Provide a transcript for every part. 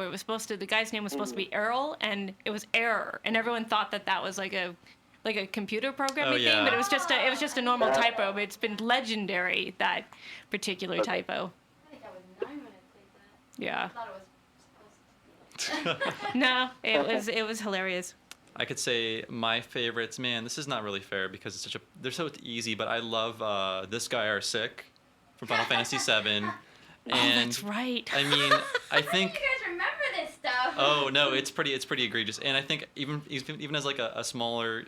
where it was the guy's name was supposed to be Errol, and it was Error, and everyone thought that was like a computer programming thing, but it was just a normal typo. But it's been legendary, that particular typo. I think I was 9 when I played that. Yeah. I thought it was supposed to be like that. No, it was hilarious. I could say my favorites. Man, this is not really fair because they're so easy. But I love This Guy Are Sick from Final Fantasy VII. And that's right. I mean, I think. You guys remember this stuff? Oh no, it's pretty egregious. And I think even as like a smaller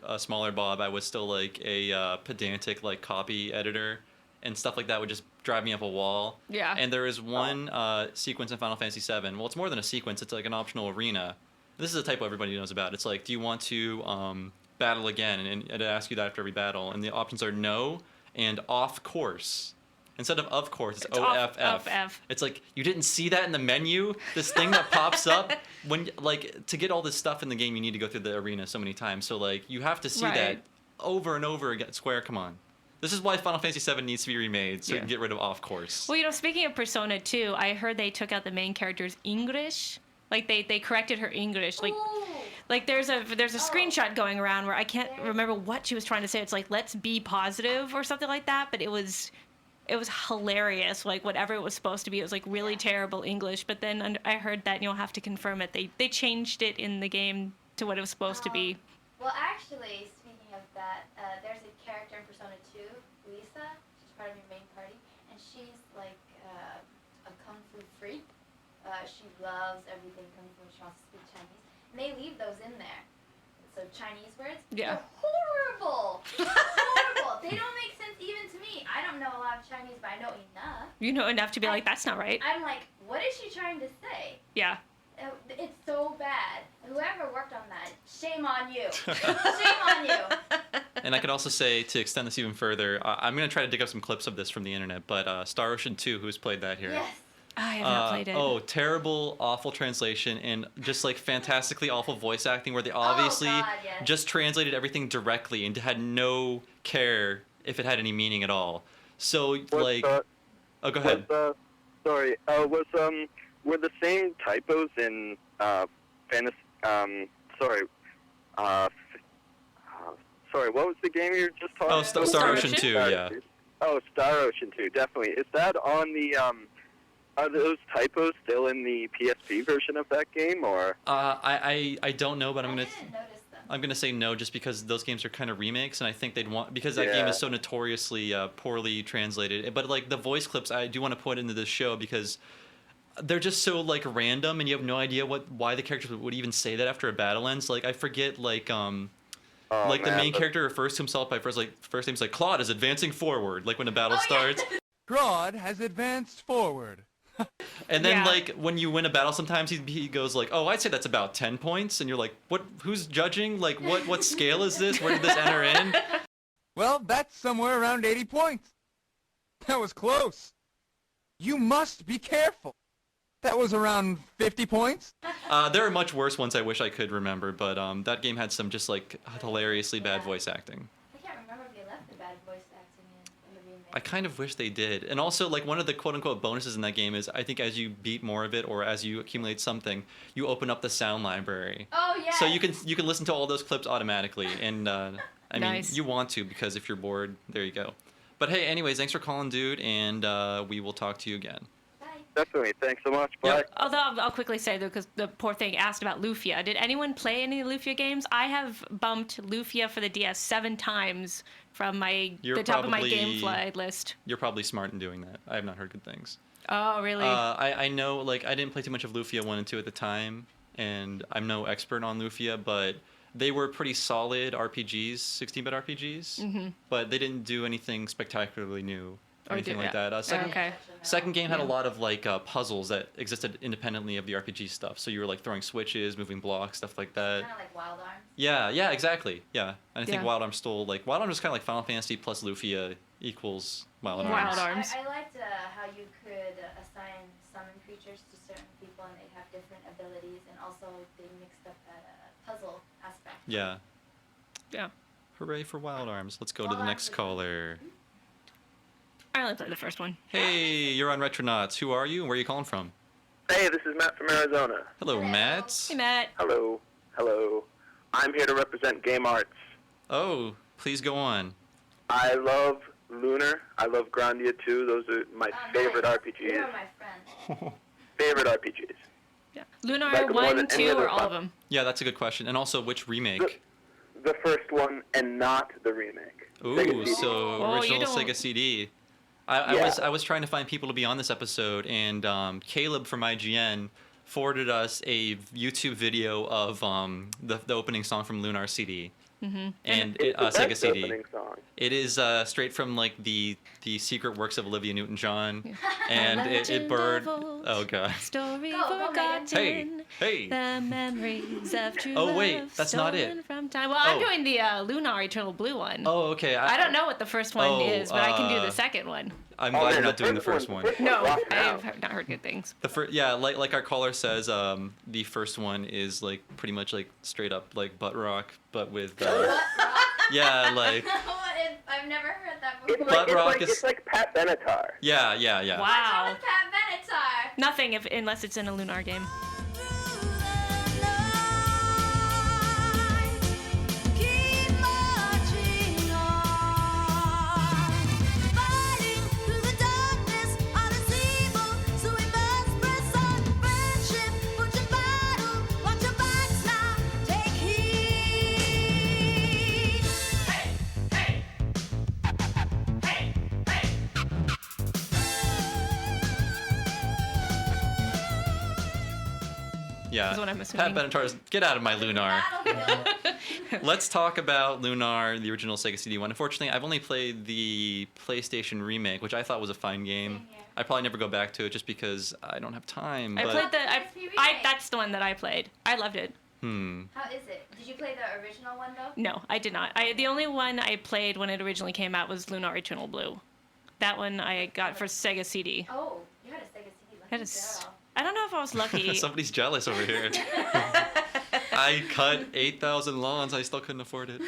Bob, I was still like a pedantic like copy editor, and stuff like that would just drive me up a wall. Yeah. And there is one sequence in Final Fantasy VII. Well, it's more than a sequence. It's like an optional arena. This is a typo everybody knows about. It's like, do you want to battle again? And it asks you that after every battle. And the options are no and off course. Instead of course, it's OFF. OFF. It's like, you didn't see that in the menu? This thing that pops up? When like, to get all this stuff in the game, you need to go through the arena so many times. So, like, you have to see that over and over again. Square, come on. This is why Final Fantasy VII needs to be remade, so you can get rid of off course. Well, speaking of Persona 2, I heard they took out the main character's English. Like, they corrected her English. Like there's a screenshot going around where I can't remember what she was trying to say. It's like, let's be positive or something like that. But it was hilarious. Like, whatever it was supposed to be, it was like really terrible English. But then I heard that you'll have to confirm it. They changed it in the game to what it was supposed to be. Well, actually, speaking of that, there's a character in Persona 2, QuSa. She's part of your main party, and she's like a kung fu freak. She loves everything kung fu. She wants to speak Chinese. And they leave those in there. So Chinese words, yeah, they're horrible. Horrible. They don't make sense even to me. I don't know a lot of Chinese, but I know enough. You know enough to be like, that's not right. I'm like, what is she trying to say? Yeah. It's so bad. Whoever worked on that, shame on you. Shame on you. And I could also say, to extend this even further, I'm going to try to dig up some clips of this from the internet, but Star Ocean 2, who's played that here? Yes. I have not played it. Oh, terrible, awful translation, and just like fantastically awful voice acting where they obviously just translated everything directly and had no care if it had any meaning at all. So, like... oh, go ahead. Sorry, were the same typos in Fantasy... sorry, what was the game you were just talking about? Oh, Star Ocean 2, yeah. Oh, Star Ocean 2, definitely. Is that on the... Are those typos still in the PSP version of that game, or? I don't know, but I'm I didn't notice them. I'm gonna say no, just because those games are kind of remakes, and I think they'd want, because that game is so notoriously poorly translated. But like the voice clips, I do want to put into this show because they're just so like random, and you have no idea why the characters would even say that after a battle ends. Like I forget the main character refers to himself by first name's like Claude is advancing forward, like when a battle starts. Claude has advanced forward. And then like when you win a battle, sometimes he goes like, "Oh, I'd say that's about 10 points," and you're like, "What? Who's judging? Like, what scale is this? Where did this enter in?" Well, that's somewhere around 80 points. That was close. You must be careful. That was around 50 points. There are much worse ones I wish I could remember, but that game had some just like hilariously bad voice acting. I can't remember if they left the bad voice acting in the remake. I kind of wish they did. And also, like, one of the quote-unquote bonuses in that game is, I think as you beat more of it, or as you accumulate something, you open up the sound library. Oh, yeah. So you can listen to all those clips automatically. And, I Nice. mean, you want to, because if you're bored, there you go. But hey, anyways, thanks for calling, dude, and we will talk to you again. Definitely. Thanks so much. Bye. Yep. Although I'll quickly say, though, because the poor thing asked about Lufia. Did anyone play any Lufia games? I have bumped Lufia for the DS 7 times from the top of my GameFly list. You're probably smart in doing that. I have not heard good things. Oh, really? I know, like, I didn't play too much of Lufia 1 and 2 at the time, and I'm no expert on Lufia, but they were pretty solid RPGs, 16-bit RPGs, mm-hmm. but they didn't do anything spectacularally new. Or anything like that. Okay. Second game had a lot of like puzzles that existed independently of the RPG stuff. So you were like throwing switches, moving blocks, stuff like that. Kind of like Wild Arms. Yeah, exactly. Yeah, and I think Wild Arms stole Wild Arms is kind of like Final Fantasy plus Lufia equals Wild Arms. Wild Arms. I liked how you could assign summon creatures to certain people and they'd have different abilities, and also they mixed up that puzzle aspect. Yeah. Yeah. Hooray for Wild Arms! Let's go to the next caller. I only played the first one. Hey, you're on Retronauts. Who are you and where are you calling from? Hey, this is Matt from Arizona. Hello, Hello. Matt. Hey, Matt. Hello. Hello. I'm here to represent Game Arts. Oh, please go on. I love Lunar. I love Grandia too. Those are my favorite Nice. RPGs. You're my friend. Favorite RPGs. Yeah. Lunar Like more 1, than any 2, other or all of fun. them? Yeah, that's a good question. And also, which remake? The first one and not the remake. Ooh, Sega CD. so Oh, you original don't- Sega CD. I Yeah. was trying to find people to be on this episode, and Caleb from IGN forwarded us a YouTube video of the opening song from Lunar CD. Mm-hmm. And It's the Sega best CD. opening song. It is straight from like the secret works of Olivia Newton-John, and it Legend bird. of old. Oh god. Story Go, forgotten. Megan. Hey, hey. The memories of true Oh, wait, love that's not it. stolen from time. Well, I'm Oh. doing the Lunar Eternal Blue one. Oh, okay. I don't know what the first one Oh, is, but I can do the second one. I'm Oh, glad man, you're not doing the first one. one. The first No, one's rocking I've out. not heard good things. The first, yeah, like our caller says, the first one is like pretty much like straight up like butt rock, but with yeah, like I've never heard that It's before. Butt rock is- it's like Pat Benatar. yeah. What's wrong Wow. with Pat Benatar? Nothing unless it's in a Lunar game. Yeah. Is what I'm Pat assuming. Benatar's get out of my Lunar. Battlefield. Let's talk about Lunar, the original Sega CD one. Unfortunately, I've only played the PlayStation remake, which I thought was a fine game. Same here. I probably never go back to it just because I don't have time. I but played the. PSP remake. That's the one that I played. I loved it. How is it? Did you play the original one though? No, I did not. The only one I played when it originally came out was Lunar Eternal Blue. That one I got for Sega CD. Oh, you had a Sega CD. Lucky That is. girl. I don't know if I was lucky. Somebody's jealous over here. I cut 8,000 lawns. I still couldn't afford it.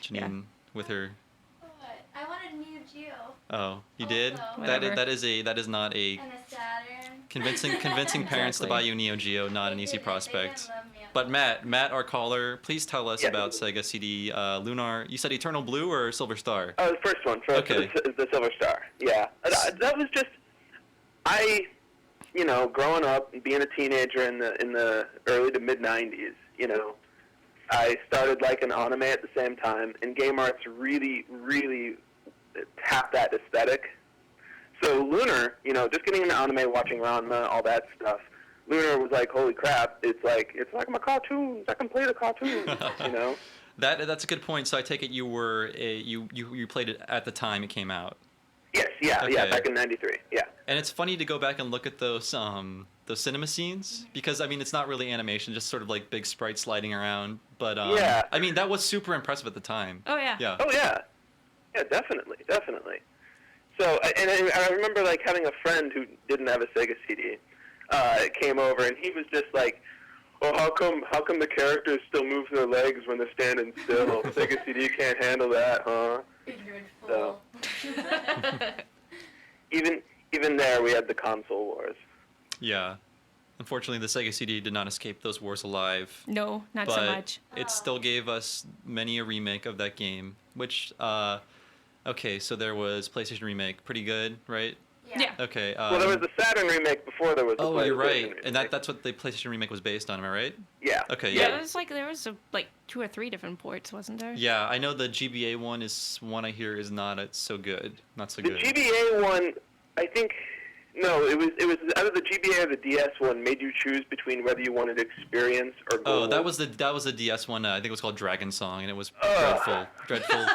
Janine with her. What? I wanted Neo Geo Oh, you did? Also. Whatever. That is not a and a Saturn. convincing parents to Exactly. buy you Neo Geo. Not They an easy didn't- prospect. They didn't love me. But Matt, our caller, please tell us Yeah. about Sega CD Lunar. You said Eternal Blue or Silver Star? Oh, the first one, for Okay. the Silver Star. Yeah, that was just growing up and being a teenager in the early to mid '90s. I started liking anime at the same time, and Game Arts really, really tapped that aesthetic. So Lunar, just getting into anime, watching Ranma, all that stuff. Lunar was like, holy crap! It's like my cartoons. I can play the cartoons. That's a good point. So I take it you were you played it at the time it came out. Yes, yeah, Okay. back in '93. Yeah. And it's funny to go back and look at those cinema scenes because I mean it's not really animation, just sort of like big sprites sliding around. But Yeah. I mean that was super impressive at the time. Oh yeah. Yeah. Oh yeah, definitely. So, and I remember like having a friend who didn't have a Sega CD. Came over and he was just like, "Oh, how come the characters still move their legs when they're standing still? Sega CD can't handle that, huh?" Ignorant So- fool. Even there, we had the console wars. Yeah. Unfortunately, the Sega CD did not escape those wars alive. No, not but so much. it still gave us many a remake of that game. Which, okay, so there was PlayStation remake, pretty good, right? Yeah. Okay. Well, there was the Saturn remake before there was the Oh, PlayStation you're right, remake. and that's what the PlayStation remake was based on. Am I right? Yeah. Okay. Yeah, Yeah. it was like there was like 2 or 3 different ports, wasn't there? Yeah, I know the GBA one is one I hear is not so good. Not so The good. GBA one, I think. No, it was either the GBA or the DS one made you choose between whether you wanted experience or gold. Oh, that was the DS one. I think it was called Dragon Song, and it was Ugh. dreadful.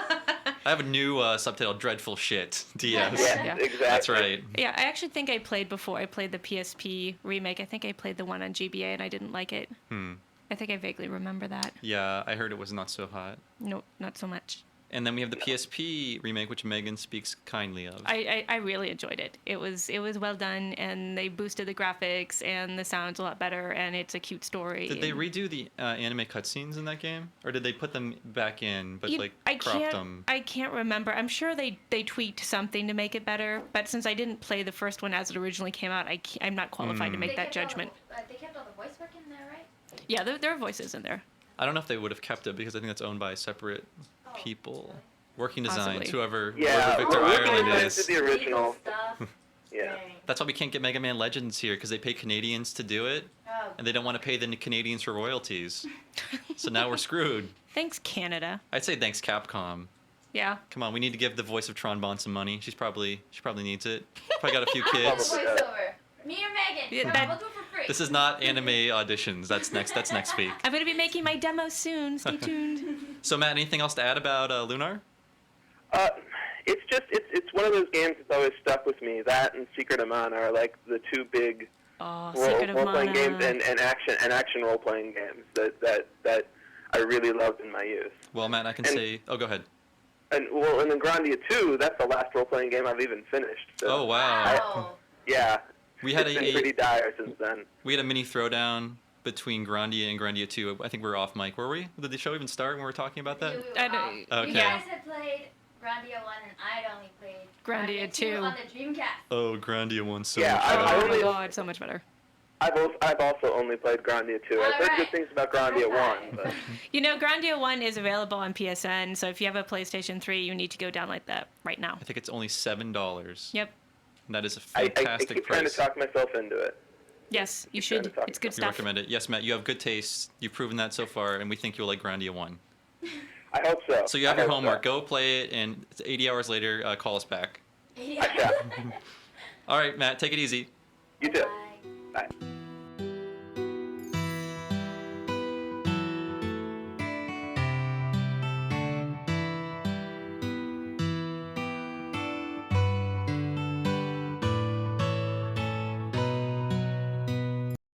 I have a new subtitle: Dreadful Shit. DS. Yeah, Yeah. exactly. That's right. Yeah, I actually think I played before. I played the PSP remake. I think I played the one on GBA and I didn't like it. I think I vaguely remember that. Yeah, I heard it was not so hot. No, not so much. And then we have the PSP remake, which Megan speaks kindly of. I really enjoyed it. It was well done, and they boosted the graphics, and the sound's a lot better, and it's a cute story. Did they redo the anime cutscenes in that game, or did they put them back in but I cropped can't, them? I can't remember. I'm sure they tweaked something to make it better, but since I didn't play the first one as it originally came out, I'm not qualified to make that judgment. They kept all the voice work in there, right? Yeah, there are voices in there. I don't know if they would have kept it because I think that's owned by separate people. Working Designs, Possibly. whoever Yeah, Victor Working Ireland Designs is. did the original. Legal stuff. Yeah. Dang. That's why we can't get Mega Man Legends here because they pay Canadians to do it, Oh, and they don't want to pay the Canadians for royalties. So now we're screwed. Thanks, Canada. I'd say thanks Capcom. Yeah. Come on, we need to give the voice of Tron Bond some money. She probably needs it. Probably got a few I'll do the kids. voiceover. Me or Megan. Yeah, Come that- on, we'll do it for free. This is not anime auditions. That's next week. I'm going to be making my demo soon. Stay tuned. So Matt, anything else to add about Lunar? It's just it's one of those games that's always stuck with me. That and Secret of Mana are like the two big Oh, role Secret of playing games Mana. and action role playing games that I really loved in my youth. Well, Matt, I can say. Oh, go ahead. And then Grandia 2, that's the last role playing game I've even finished. So, Oh wow. Wow. yeah. We had It's been pretty dire since then. We had a mini throwdown between Grandia and Grandia 2. I think we were off mic, were we? Did the show even start when we were talking about that? I don't- Okay. You guys had played Grandia 1 and I'd only played Grandia 2. on the Dreamcast. Oh, Grandia 1's so Yeah, much I better. Oh my only- god, so much better. I've also only played Grandia 2. I've heard Alright. good things about Grandia 1, but You know, Grandia 1 is available on PSN, so if you have a PlayStation 3, you need to go download that right now. I think it's only $7. Yep. And that is a I fantastic keep trying to price. talk myself into it. Yes, you trying should. to talk It's good You stuff. recommend it. Yes, Matt, you have good taste. You've proven that so far, and we think you'll like Grandia 1. I hope so. So you have I your hope homework. so. Go play it, and 80 hours later, call us back. I shall. All right, Matt, take it easy. You too. Bye. Bye.